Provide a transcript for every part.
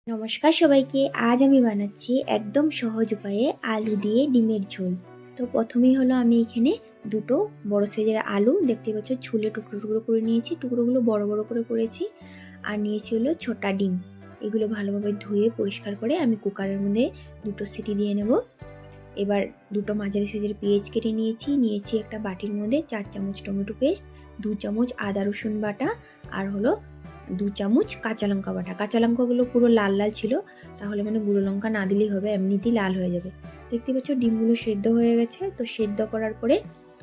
নমস্কার সবাইকে। আজ আমি বানাচ্ছি একদম সহজ উপায়ে আলু দিয়ে ডিমের ঝোল। তো প্রথমেই হলো আমি এখানে দুটো বড় সাইজের আলু দেখতে পাচ্ছ ছুলে টুকরো টুকরো করে নিয়েছি, টুকরোগুলো বড় বড় করে করেছি। আর নিয়েছি হলো ছোটা ডিম। এগুলো ভালোভাবে ধুয়ে পরিষ্কার করে আমি কুকারের মধ্যে দুটো সিটি দিয়ে নেব। এবার দুটো মাঝারি সাইজের পেঁয়াজ কেটে নিয়েছি একটা বাটির মধ্যে 4 চামচ টমেটো পেস্ট, 2 চামচ আদা রসুন বাটা, আর হলো 2 চামচ কাঁচা লঙ্কা বাটা। কাঁচা লঙ্কাগুলো পুরো লাল লাল ছিল, তাহলে গুঁড়ো লঙ্কা না দিলেই হবে, এমনিতেই লাল হয়ে যাবে। দেখতে পাচ্ছ ডিমগুলো সেদ্ধ হয়ে গেছে। তো সেদ্ধ করার পরে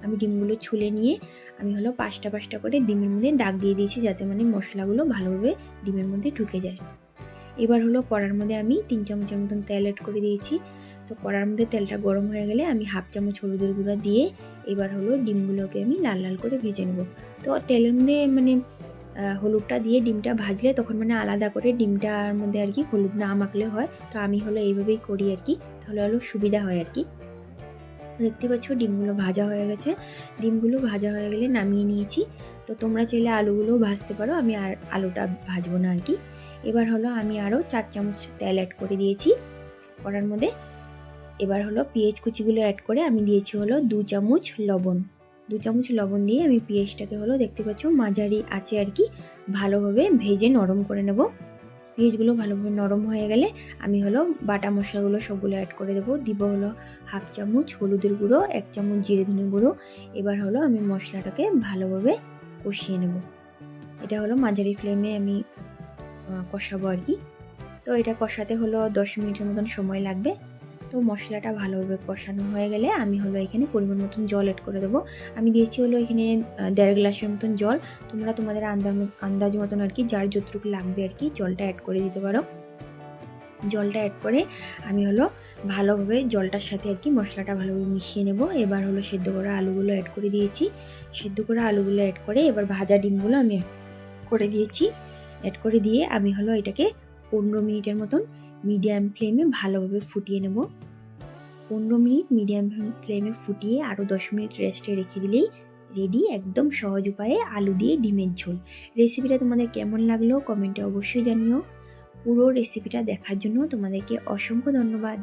আমি ডিমগুলো ছুলে নিয়ে আমি হলো পাঁচটা পাঁচটা করে ডিমের মধ্যে দাগ দিয়ে দিয়েছি, যাতে মশলাগুলো ভালোভাবে ডিমের মধ্যে ঢুকে যায়। এবার হলো কড়ার মধ্যে আমি 3 চামচের মতন তেল অ্যাড করে দিয়েছি। তো কড়ার মধ্যে তেলটা গরম হয়ে গেলে আমি হাফ চামচ হলুদের গুঁড়া দিয়ে এবার হলো ডিমগুলোকে আমি লাল লাল করে ভেজে নেব। তো তেলের মধ্যে হলুদটা দিয়ে ডিমটা ভাজলে তখন আলাদা করে ডিমটার মধ্যে আর কি হলুদ না মাখলে হয়। তো আমি হলো এইভাবেই করি আর কি, তাহলে হলো সুবিধা হয় আর কি। দেখতে পাচ্ছ ডিমগুলো ভাজা হয়ে গেছে। ডিমগুলো ভাজা হয়ে গেলে নামিয়ে নিয়েছি। তো তোমরা চাইলে আলুগুলোও ভাজতে পারো, আমি আর আলুটা ভাজবো না আর কি। এবার হলো আমি আরও 4 চামচ তেল অ্যাড করে দিয়েছি কড়ার মধ্যে। এবার হলো পেঁয়াজ কুচিগুলো অ্যাড করে আমি দিয়েছি হলো 2 চামচ লবণ। 2 চামচ লবণ দিয়ে আমি পেঁয়াজটাকে হলো দেখতে পাচ্ছ মাঝারি আঁচে আর কি ভালোভাবে ভেজে নরম করে নেব। পেঁয়াজগুলো ভালোভাবে নরম হয়ে গেলে আমি হলো বাটা মশলাগুলো সবগুলো অ্যাড করে দেবো। দিব হলো হাফ চামচ হলুদের গুঁড়ো, 1 চামচ জিরে ধনে গুঁড়ো। এবার হলো আমি মশলাটাকে ভালোভাবে কষিয়ে নেব। এটা হলো মাঝারি ফ্লেমে আমি কষাবো আর কি। তো এটা কষাতে হলো 10 মিনিটের মতন সময় লাগবে। তো মশলাটা ভালোভাবে কষানো হয়ে গেলে আমি হলো এখানে পরিমাণ মতন জল অ্যাড করে দেবো। আমি দিয়েছি হলো এখানে 1.5 গ্লাসের মতন জল। তোমরা তোমাদের আন্দাজ মতন আর কি যার যতটুকু লাগবে আর কি জলটা অ্যাড করে দিতে পারো। জলটা অ্যাড করে আমি হলো ভালোভাবে জলটার সাথে আর কি মশলাটা ভালোভাবে মিশিয়ে নেব। এবার হলো সেদ্ধ করা আলুগুলো অ্যাড করে দিয়েছি। সেদ্ধ করা আলুগুলো অ্যাড করে এবার ভাজা ডিমগুলো আমি করে দিয়েছি। অ্যাড করে দিয়ে আমি হলো এটাকে 15 মিনিটের মতন মিডিয়াম ফ্লেমে ভালোভাবে ফুটিয়ে নেব। 15 মিনিট মিডিয়াম ফ্লেমে ফুটিয়ে আরও 10 মিনিট রেস্টে রেখে দিলেই রেডি একদম সহজ উপায়ে আলু দিয়ে ডিমের ঝোল। রেসিপিটা তোমাদের কেমন লাগলো কমেন্টে অবশ্যই জানিও। পুরো রেসিপিটা দেখার জন্য তোমাদেরকে অসংখ্য ধন্যবাদ।